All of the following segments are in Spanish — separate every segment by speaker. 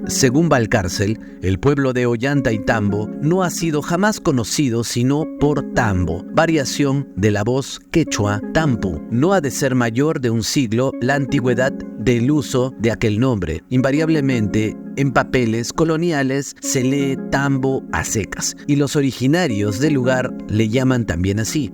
Speaker 1: Según Valcárcel, el pueblo de Ollantaytambo no ha sido jamás conocido sino por Tambo, variación de la voz quechua tampu. No ha de ser mayor de un siglo la antigüedad del uso de aquel nombre. Invariablemente, en papeles coloniales se lee Tambo a secas, y los originarios del lugar le llaman también así.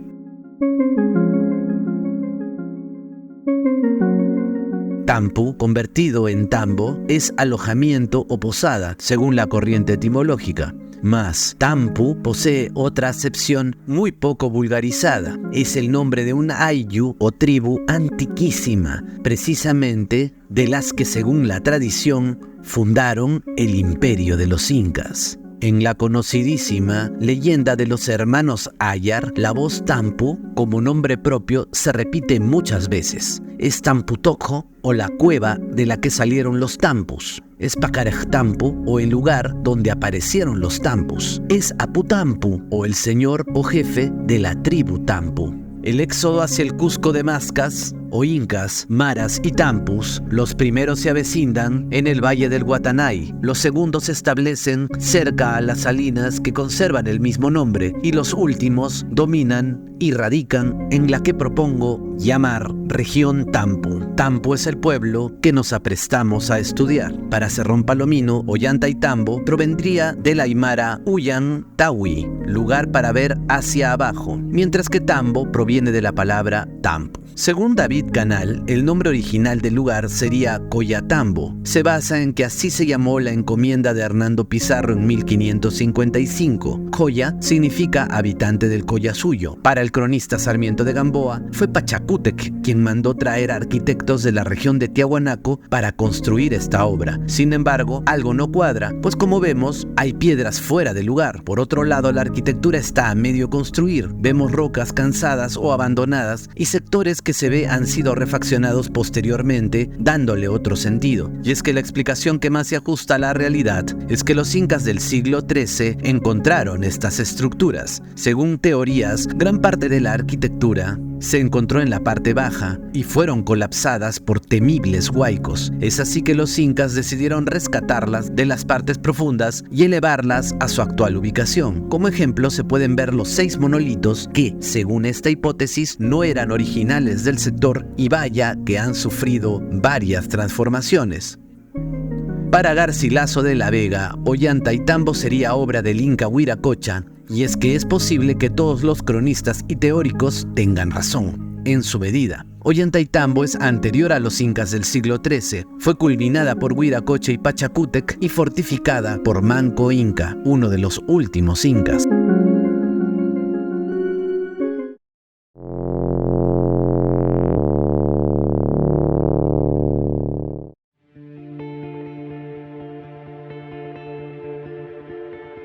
Speaker 1: Tampu, convertido en tambo, es alojamiento o posada, según la corriente etimológica. Mas, tampu posee otra acepción muy poco vulgarizada. Es el nombre de una ayllu o tribu antiquísima, precisamente de las que, según la tradición, fundaron el imperio de los incas. En la conocidísima leyenda de los hermanos Ayar, la voz Tampu, como nombre propio, se repite muchas veces. Es Tamputoco o la cueva de la que salieron los Tampus. Es Pacarejtampu o el lugar donde aparecieron los Tampus. Es Aputampu o el señor o jefe de la tribu Tampu. El éxodo hacia el Cusco de Mascas, o incas, maras y tampus, los primeros se avecindan en el valle del Guatanay, los segundos se establecen cerca a las salinas que conservan el mismo nombre, y los últimos dominan y radican en la que propongo llamar región Tampu. Tampu es el pueblo que nos aprestamos a estudiar. Para Cerrón Palomino, Ollantaytambo provendría del aymara Uyan Tawi, lugar para ver hacia abajo, mientras que Tambo proviene de la palabra Tampu. Según David Canal, el nombre original del lugar sería Coyatambo. Se basa en que así se llamó la encomienda de Hernando Pizarro en 1555. Coya significa habitante del Collasuyo. Para el cronista Sarmiento de Gamboa, fue Pachacútec quien mandó traer arquitectos de la región de Tiahuanaco para construir esta obra. Sin embargo, algo no cuadra, pues como vemos, hay piedras fuera del lugar. Por otro lado, la arquitectura está a medio construir. Vemos rocas cansadas o abandonadas y sectores que se ve han sido refaccionados posteriormente, dándole otro sentido. Y es que la explicación que más se ajusta a la realidad es que los incas del siglo XIII encontraron estas estructuras. Según teorías, gran parte de la arquitectura se encontró en la parte baja y fueron colapsadas por temibles huaicos. Es así que los incas decidieron rescatarlas de las partes profundas y elevarlas a su actual ubicación. Como ejemplo se pueden ver los 6 monolitos que, según esta hipótesis, no eran originales del sector y vaya que han sufrido varias transformaciones. Para Garcilaso de la Vega, Ollantaytambo sería obra del Inca Huiracocha, y es que es posible que todos los cronistas y teóricos tengan razón, en su medida. Ollantaytambo es anterior a los incas del siglo XIII, fue culminada por Huiracocha y Pachacútec y fortificada por Manco Inca, uno de los últimos incas.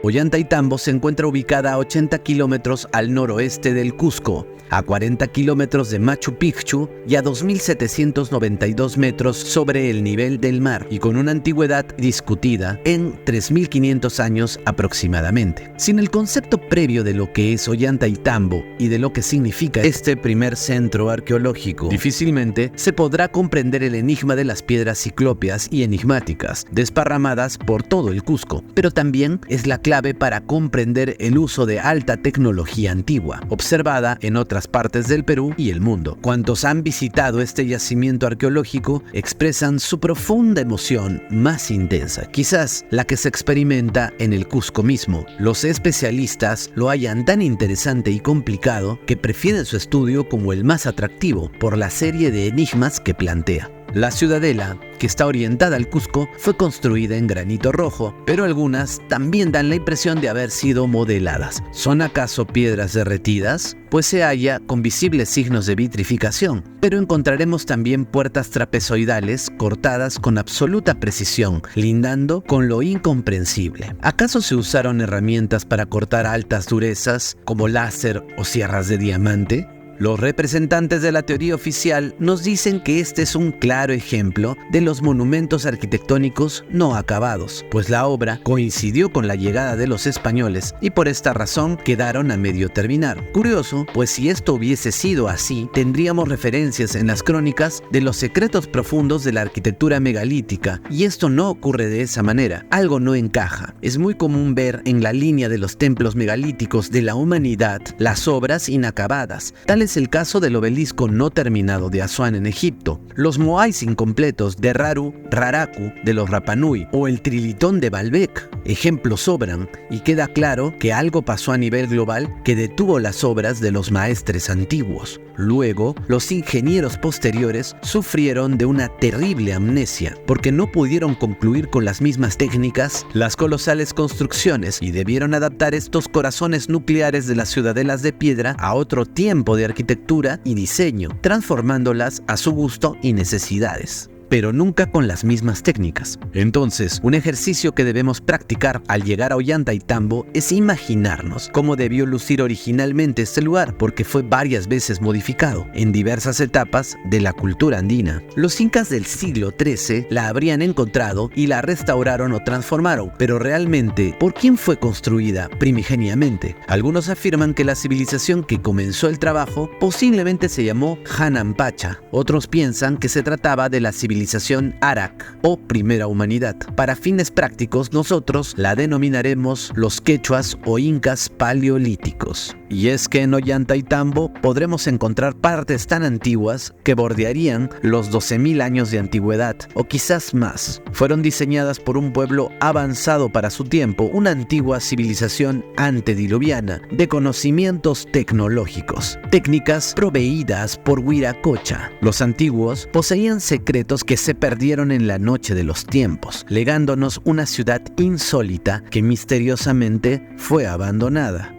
Speaker 1: Ollantaytambo se encuentra ubicada a 80 kilómetros al noroeste del Cusco, a 40 kilómetros de Machu Picchu y a 2.792 metros sobre el nivel del mar, y con una antigüedad discutida en 3.500 años aproximadamente. Sin el concepto previo de lo que es Ollantaytambo y de lo que significa este primer centro arqueológico, difícilmente se podrá comprender el enigma de las piedras ciclópeas y enigmáticas desparramadas por todo el Cusco, pero también es la clave para comprender el uso de alta tecnología antigua, observada en otras partes del Perú y el mundo. Cuantos han visitado este yacimiento arqueológico expresan su profunda emoción más intensa, quizás la que se experimenta en el Cusco mismo. Los especialistas lo hallan tan interesante y complicado que prefieren su estudio como el más atractivo por la serie de enigmas que plantea. La ciudadela, que está orientada al Cusco, fue construida en granito rojo, pero algunas también dan la impresión de haber sido modeladas. ¿Son acaso piedras derretidas? Pues se halla con visibles signos de vitrificación, pero encontraremos también puertas trapezoidales cortadas con absoluta precisión, lindando con lo incomprensible. ¿Acaso se usaron herramientas para cortar altas durezas como láser o sierras de diamante? Los representantes de la teoría oficial nos dicen que este es un claro ejemplo de los monumentos arquitectónicos no acabados, pues la obra coincidió con la llegada de los españoles y por esta razón quedaron a medio terminar. Curioso, pues si esto hubiese sido así, tendríamos referencias en las crónicas de los secretos profundos de la arquitectura megalítica, y esto no ocurre de esa manera. Algo no encaja. Es muy común ver en la línea de los templos megalíticos de la humanidad las obras inacabadas. Tal es el caso del obelisco no terminado de Asuán en Egipto, los moais incompletos de Raraku de los Rapanui o el trilitón de Baalbek. Ejemplos sobran y queda claro que algo pasó a nivel global que detuvo las obras de los maestres antiguos. Luego, los ingenieros posteriores sufrieron de una terrible amnesia porque no pudieron concluir con las mismas técnicas las colosales construcciones y debieron adaptar estos corazones nucleares de las ciudadelas de piedra a otro tiempo de arquitectura y diseño, transformándolas a su gusto y necesidades, pero nunca con las mismas técnicas. Entonces, un ejercicio que debemos practicar al llegar a Ollantaytambo es imaginarnos cómo debió lucir originalmente este lugar, porque fue varias veces modificado en diversas etapas de la cultura andina. Los incas del siglo XIII la habrían encontrado y la restauraron o transformaron, pero realmente, ¿por quién fue construida primigeniamente? Algunos afirman que la civilización que comenzó el trabajo posiblemente se llamó Hanampacha. Otros piensan que se trataba de la civilización Arak o Primera Humanidad. Para fines prácticos, nosotros la denominaremos los quechuas o incas paleolíticos. Y es que en Ollantaytambo podremos encontrar partes tan antiguas que bordearían los 12.000 años de antigüedad, o quizás más. Fueron diseñadas por un pueblo avanzado para su tiempo, una antigua civilización antediluviana de conocimientos tecnológicos, técnicas proveídas por Huiracocha. Los antiguos poseían secretos que se perdieron en la noche de los tiempos, legándonos una ciudad insólita que misteriosamente fue abandonada.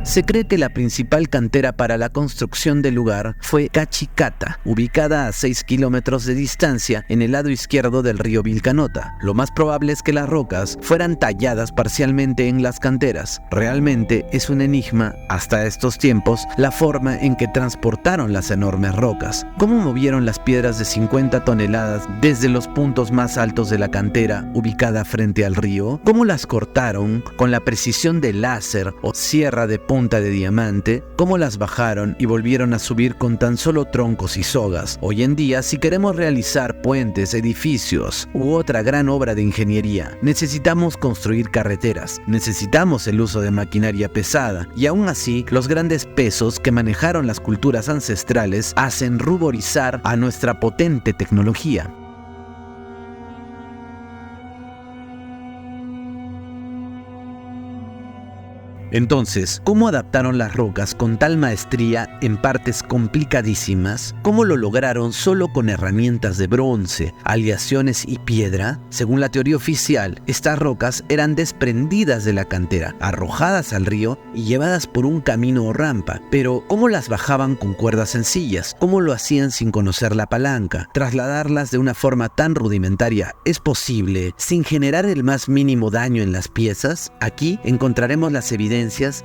Speaker 1: Se cree que la principal cantera para la construcción del lugar fue Cachicata, ubicada a 6 kilómetros de distancia en el lado izquierdo del río Vilcanota. Lo más probable es que las rocas fueran talladas parcialmente en las canteras. Realmente es un enigma, hasta estos tiempos, la forma en que transportaron las enormes rocas. ¿Cómo movieron las piedras de 50 toneladas desde los puntos más altos de la cantera ubicada frente al río? ¿Cómo las cortaron con la precisión de láser o sierra de punta de diamante? ¿Cómo las bajaron y volvieron a subir con tan solo troncos y sogas? Hoy en día, si queremos realizar puentes, edificios u otra gran obra de ingeniería, necesitamos construir carreteras, necesitamos el uso de maquinaria pesada, y aún así, los grandes pesos que manejaron las culturas ancestrales hacen ruborizar a nuestra potente tecnología. Entonces, ¿cómo adaptaron las rocas con tal maestría en partes complicadísimas? ¿Cómo lo lograron solo con herramientas de bronce, aleaciones y piedra? Según la teoría oficial, estas rocas eran desprendidas de la cantera, arrojadas al río y llevadas por un camino o rampa. Pero, ¿cómo las bajaban con cuerdas sencillas? ¿Cómo lo hacían sin conocer la palanca? Trasladarlas de una forma tan rudimentaria, ¿es posible sin generar el más mínimo daño en las piezas? Aquí encontraremos las evidencias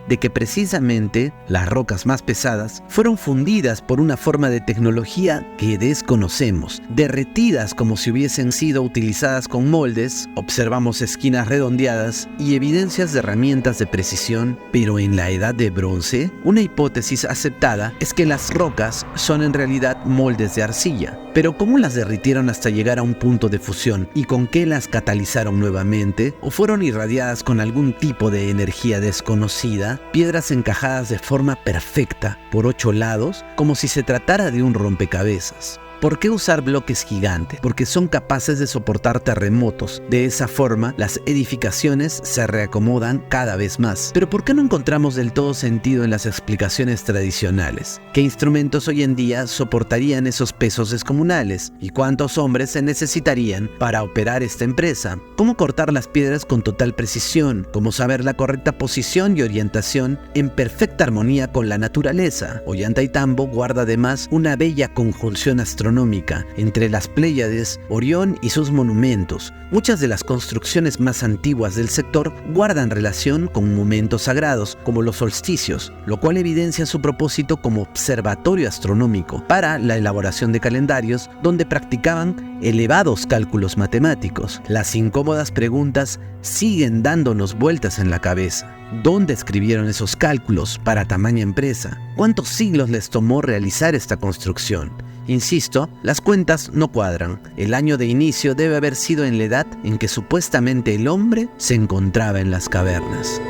Speaker 1: de que precisamente las rocas más pesadas fueron fundidas por una forma de tecnología que desconocemos, derretidas como si hubiesen sido utilizadas con moldes. Observamos esquinas redondeadas y evidencias de herramientas de precisión, pero en la edad de bronce, una hipótesis aceptada es que las rocas son en realidad moldes de arcilla. Pero ¿cómo las derritieron hasta llegar a un punto de fusión? ¿Y con qué las catalizaron nuevamente? ¿O fueron irradiadas con algún tipo de energía desconocida? Piedras encajadas de forma perfecta por 8 lados, como si se tratara de un rompecabezas. ¿Por qué usar bloques gigantes? Porque son capaces de soportar terremotos. De esa forma, las edificaciones se reacomodan cada vez más. Pero ¿por qué no encontramos del todo sentido en las explicaciones tradicionales? ¿Qué instrumentos hoy en día soportarían esos pesos descomunales? ¿Y cuántos hombres se necesitarían para operar esta empresa? ¿Cómo cortar las piedras con total precisión? ¿Cómo saber la correcta posición y orientación en perfecta armonía con la naturaleza? Ollantaytambo guarda además una bella conjunción astronómica astronómica entre las Pléyades, Orión y sus monumentos. Muchas de las construcciones más antiguas del sector guardan relación con momentos sagrados, como los solsticios, lo cual evidencia su propósito como observatorio astronómico para la elaboración de calendarios, donde practicaban elevados cálculos matemáticos. Las incómodas preguntas siguen dándonos vueltas en la cabeza. ¿Dónde escribieron esos cálculos para tamaña empresa? ¿Cuántos siglos les tomó realizar esta construcción? Insisto, las cuentas no cuadran. El año de inicio debe haber sido en la edad en que supuestamente el hombre se encontraba en las cavernas.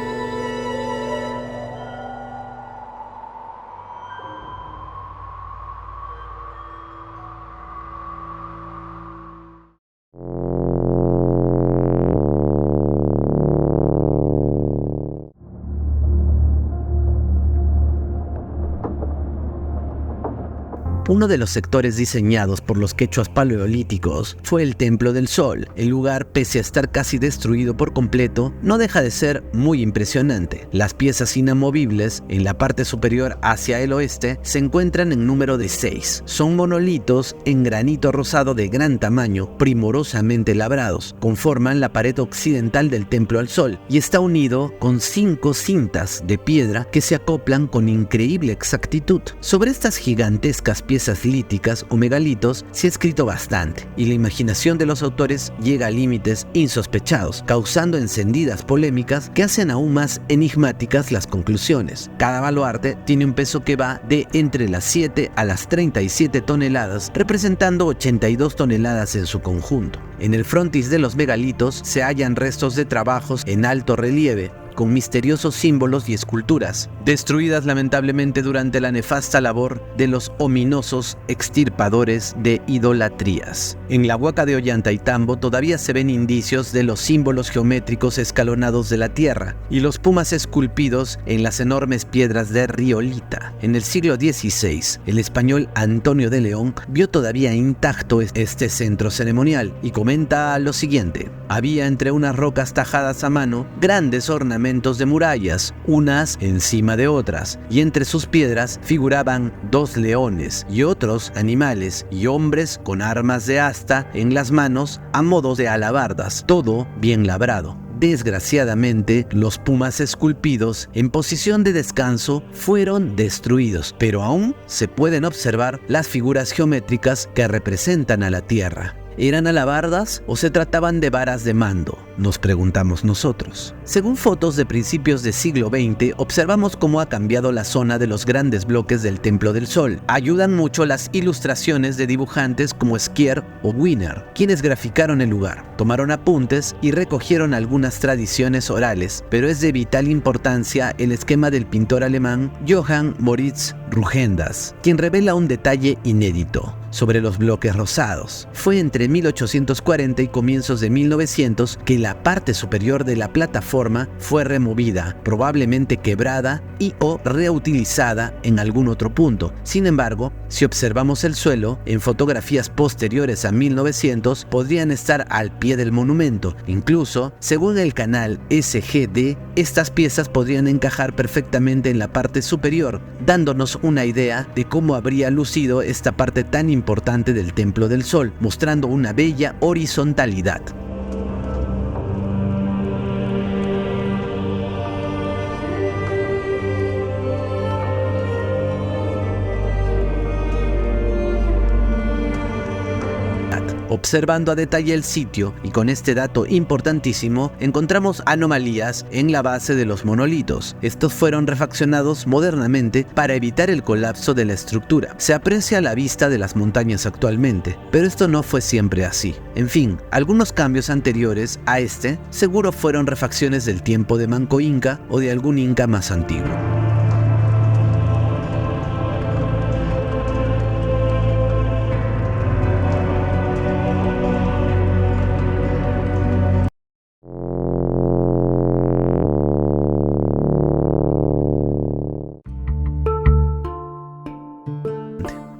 Speaker 1: Uno de los sectores diseñados por los quechuas paleolíticos fue el Templo del Sol. El lugar, pese a estar casi destruido por completo, no deja de ser muy impresionante. Las piezas inamovibles, en la parte superior hacia el oeste, se encuentran en número de 6. Son monolitos en granito rosado de gran tamaño, primorosamente labrados. Conforman la pared occidental del Templo al Sol y está unido con 5 cintas de piedra que se acoplan con increíble exactitud. Sobre estas gigantescas piezas líticas o megalitos se ha escrito bastante, y la imaginación de los autores llega a límites insospechados, causando encendidas polémicas que hacen aún más enigmáticas las conclusiones. Cada baluarte tiene un peso que va de entre las 7 a las 37 toneladas, representando 82 toneladas en su conjunto. En el frontis de los megalitos se hallan restos de trabajos en alto relieve, con misteriosos símbolos y esculturas, destruidas lamentablemente durante la nefasta labor de los ominosos extirpadores de idolatrías. En la Huaca de Ollantaytambo todavía se ven indicios de los símbolos geométricos escalonados de la tierra y los pumas esculpidos en las enormes piedras de riolita. En el siglo XVI, el español Antonio de León vio todavía intacto este centro ceremonial y comenta lo siguiente: había entre unas rocas tajadas a mano grandes ornamentos de murallas, unas encima de otras, y entre sus piedras figuraban 2 leones y otros animales y hombres con armas de asta en las manos a modo de alabardas, todo bien labrado. Desgraciadamente, los pumas esculpidos en posición de descanso fueron destruidos, pero aún se pueden observar las figuras geométricas que representan a la tierra. ¿Eran alabardas o se trataban de varas de mando?, nos preguntamos nosotros. Según fotos de principios del siglo XX, observamos cómo ha cambiado la zona de los grandes bloques del Templo del Sol. Ayudan mucho las ilustraciones de dibujantes como Skier o Wiener, quienes graficaron el lugar, tomaron apuntes y recogieron algunas tradiciones orales, pero es de vital importancia el esquema del pintor alemán Johann Moritz Rugendas, quien revela un detalle inédito sobre los bloques rosados. Fue entre 1840 y comienzos de 1900 que la parte superior de la plataforma fue removida, probablemente quebrada y o reutilizada en algún otro punto. Sin embargo, si observamos el suelo, en fotografías posteriores a 1900 podrían estar al pie del monumento. Incluso, según el canal SGD, estas piezas podrían encajar perfectamente en la parte superior, dándonos una idea de cómo habría lucido esta parte tan importante del Templo del Sol, mostrando una bella horizontalidad. Observando a detalle el sitio y con este dato importantísimo, encontramos anomalías en la base de los monolitos. Estos fueron refaccionados modernamente para evitar el colapso de la estructura. Se aprecia a la vista de las montañas actualmente, pero esto no fue siempre así. En fin, algunos cambios anteriores a este seguro fueron refacciones del tiempo de Manco Inca o de algún inca más antiguo.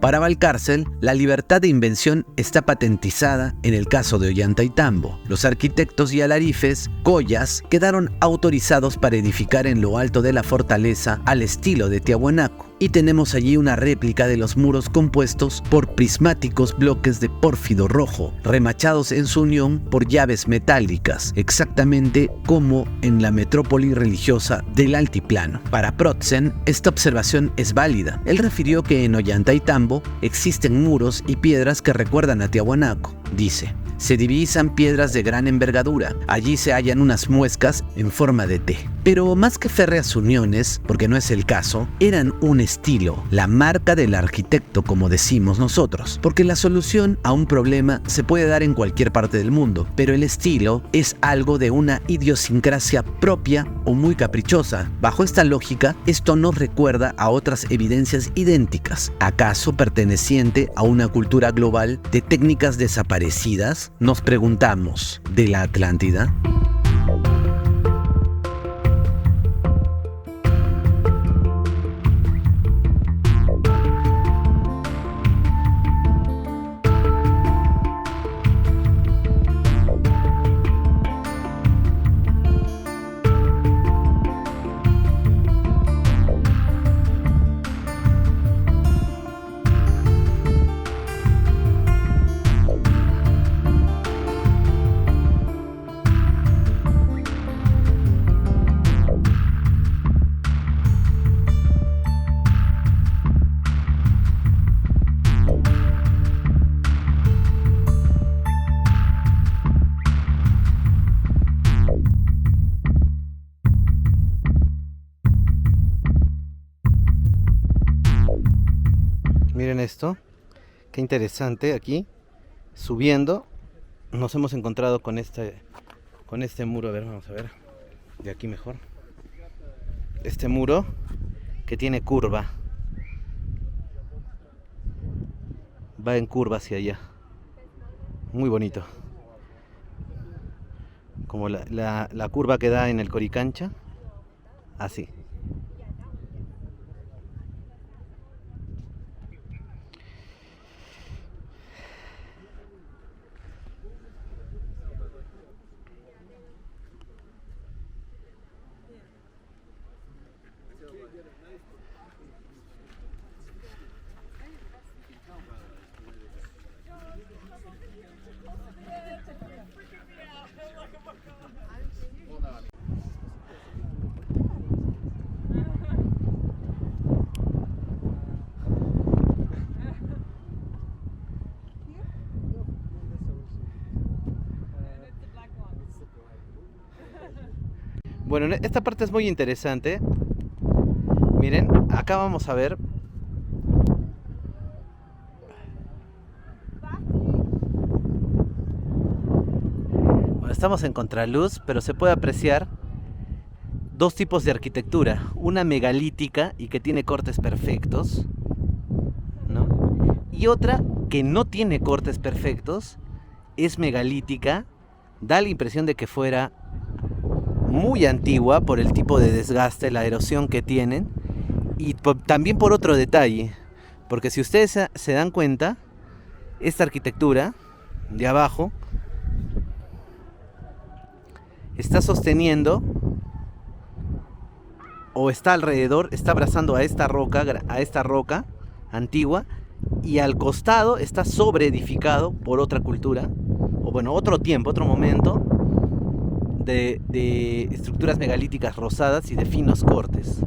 Speaker 1: Para Valcárcel, la libertad de invención está patentizada en el caso de Ollantaytambo. Los arquitectos y alarifes, collas, quedaron autorizados para edificar en lo alto de la fortaleza al estilo de Tiahuanaco. y tenemos allí una réplica de los muros compuestos por prismáticos bloques de pórfido rojo, remachados en su unión por llaves metálicas, exactamente como en la metrópoli religiosa del Altiplano. Para Protzen, esta observación es válida. Él refirió que en Ollantaytambo existen muros y piedras que recuerdan a Tiahuanaco. Dice: se divisan piedras de gran envergadura. Allí se hallan unas muescas en forma de T. Pero más que férreas uniones, porque no es el caso, eran un estilo, la marca del arquitecto, como decimos nosotros. Porque la solución a un problema se puede dar en cualquier parte del mundo, pero el estilo es algo de una idiosincrasia propia o muy caprichosa. Bajo esta lógica, esto nos recuerda a otras evidencias idénticas, acaso perteneciente a una cultura global de técnicas desaparecidas. Nos preguntamos, ¿de la Atlántida?
Speaker 2: Miren esto, qué interesante. Aquí, subiendo, nos hemos encontrado con este muro. A ver, vamos a ver, de aquí mejor. Este muro que tiene curva, va en curva hacia allá. Muy bonito. Como la curva que da en el Coricancha, así. Bueno, esta parte es muy interesante. Miren, acá vamos a ver. Bueno, estamos en contraluz, pero se puede apreciar dos tipos de arquitectura. Una megalítica y que tiene cortes perfectos, ¿no? Y otra que no tiene cortes perfectos, es megalítica, da la impresión de que fuera muy antigua por el tipo de desgaste, la erosión que tienen, y también por otro detalle, porque si ustedes se dan cuenta, esta arquitectura de abajo está sosteniendo o está alrededor, está abrazando a esta roca antigua, y al costado está sobreedificado por otra cultura, o bueno, otro tiempo, otro momento, de estructuras megalíticas rosadas y de finos cortes.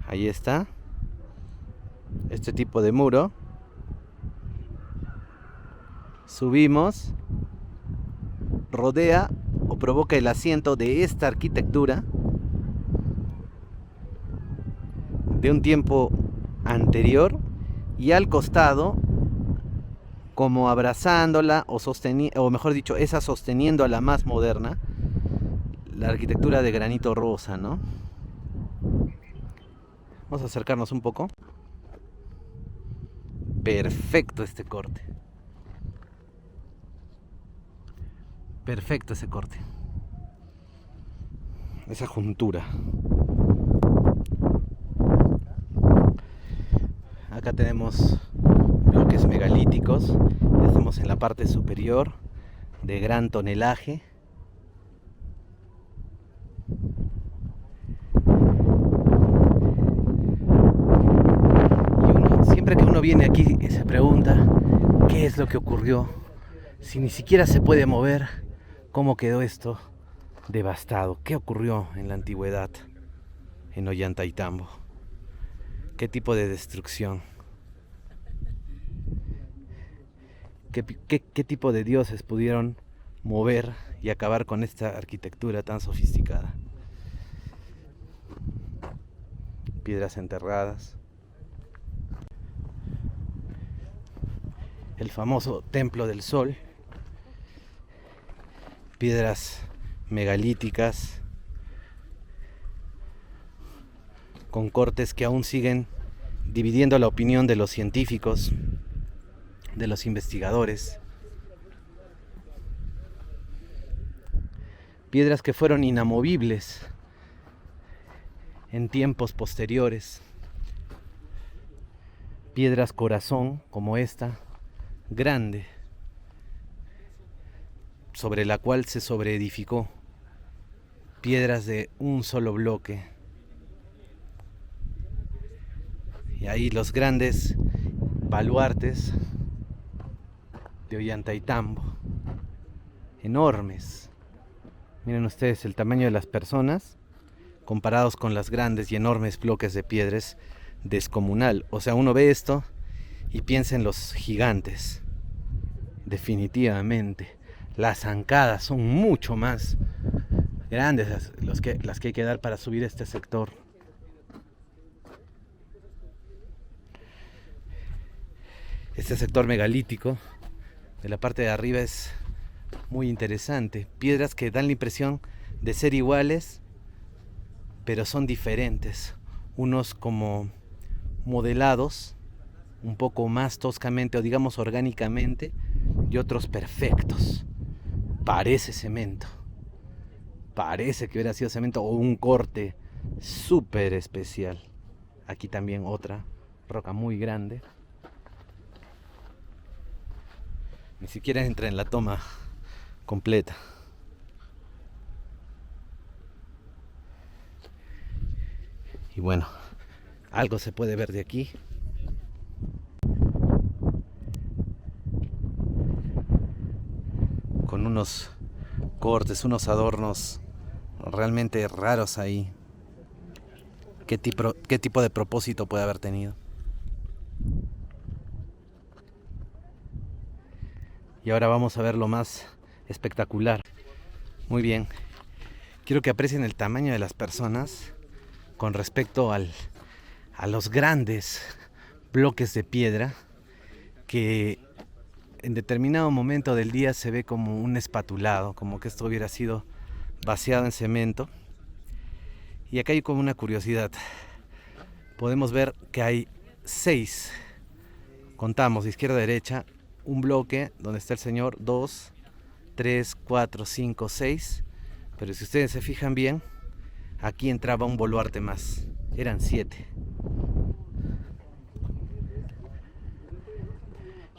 Speaker 2: Ahí está este tipo de muro. Subimos, rodea o provoca el asiento de esta arquitectura de un tiempo anterior, y al costado, como abrazándola o mejor dicho, esa sosteniendo a la más moderna, la arquitectura de granito rosa, ¿no? Vamos a acercarnos un poco. Perfecto este corte. Perfecto ese corte. Esa juntura. Acá tenemos bloques megalíticos. Ya estamos en la parte superior, de gran tonelaje. uno viene aquí y se pregunta qué es lo que ocurrió, si ni siquiera se puede mover, cómo quedó esto devastado, qué ocurrió en la antigüedad en Ollantaytambo, qué tipo de destrucción, qué tipo de dioses pudieron mover y acabar con esta arquitectura tan sofisticada. Piedras enterradas, el famoso Templo del Sol, piedras megalíticas con cortes que aún siguen dividiendo la opinión de los científicos, de los investigadores. Piedras que fueron inamovibles en tiempos posteriores. Piedras corazón como esta, grande, sobre la cual se sobreedificó. Piedras de un solo bloque. Y ahí los grandes baluartes de Ollantaytambo, enormes. Miren ustedes el tamaño de las personas comparados con las grandes y enormes bloques de piedras, descomunal. O sea, uno ve esto y piensa en los gigantes. Definitivamente, las zancadas son mucho más grandes las que hay que dar para subir este sector. Este sector megalítico de la parte de arriba es muy interesante. Piedras que dan la impresión de ser iguales, pero son diferentes. Unos como modelados un poco más toscamente o digamos orgánicamente, y otros perfectos. Parece cemento. Parece que hubiera sido cemento o un corte súper especial. Aquí también otra roca muy grande. Ni siquiera entra en la toma completa. Y bueno, algo se puede ver de aquí. Con unos cortes, unos adornos realmente raros ahí. ¿Qué tipo de propósito puede haber tenido? Y ahora vamos a ver lo más espectacular. Muy bien. Quiero que aprecien el tamaño de las personas con respecto a los grandes bloques de piedra que en determinado momento del día se ve como un espatulado, como que esto hubiera sido vaciado en cemento. Y acá hay como una curiosidad. Podemos ver que hay 6, contamos de izquierda a derecha, un bloque donde está el señor, 2, 3, 4, 5, 6. Pero si ustedes se fijan bien, aquí entraba un baluarte más. Eran 7.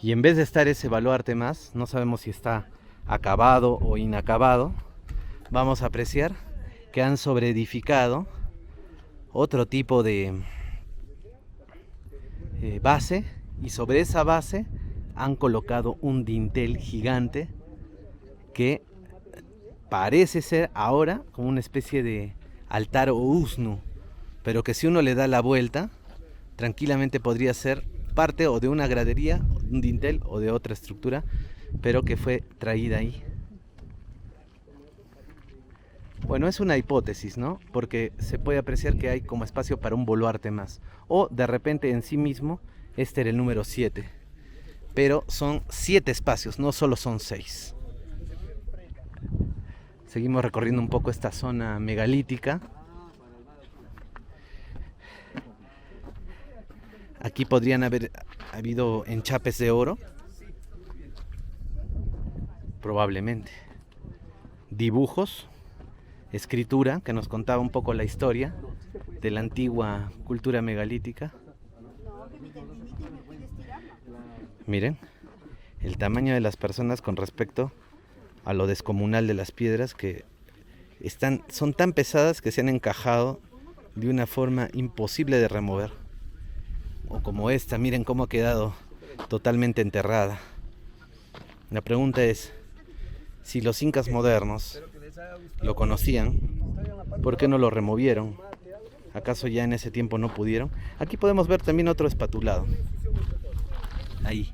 Speaker 2: Y en vez de estar ese baluarte más, no sabemos si está acabado o inacabado, vamos a apreciar que han sobreedificado otro tipo de base, y sobre esa base han colocado un dintel gigante que parece ser ahora como una especie de altar o usnu, pero que si uno le da la vuelta, tranquilamente podría ser parte o de una gradería, un dintel o de otra estructura, pero que fue traída ahí. Bueno, es una hipótesis, ¿no? Porque se puede apreciar que hay como espacio para un baluarte más. O de repente en sí mismo, este era el número 7. Pero son 7 espacios, no solo son 6. Seguimos recorriendo un poco esta zona megalítica. Aquí podrían haber habido enchapes de oro. Probablemente. Dibujos. Escritura que nos contaba un poco la historia de la antigua cultura megalítica. Miren el tamaño de las personas con respecto a lo descomunal de las piedras, que son tan pesadas que se han encajado de una forma imposible de remover. o como esta, miren cómo ha quedado totalmente enterrada. La pregunta es, si los incas modernos lo conocían, ¿por qué no lo removieron? ¿Acaso ya en ese tiempo no pudieron? Aquí podemos ver también otro espatulado. Ahí.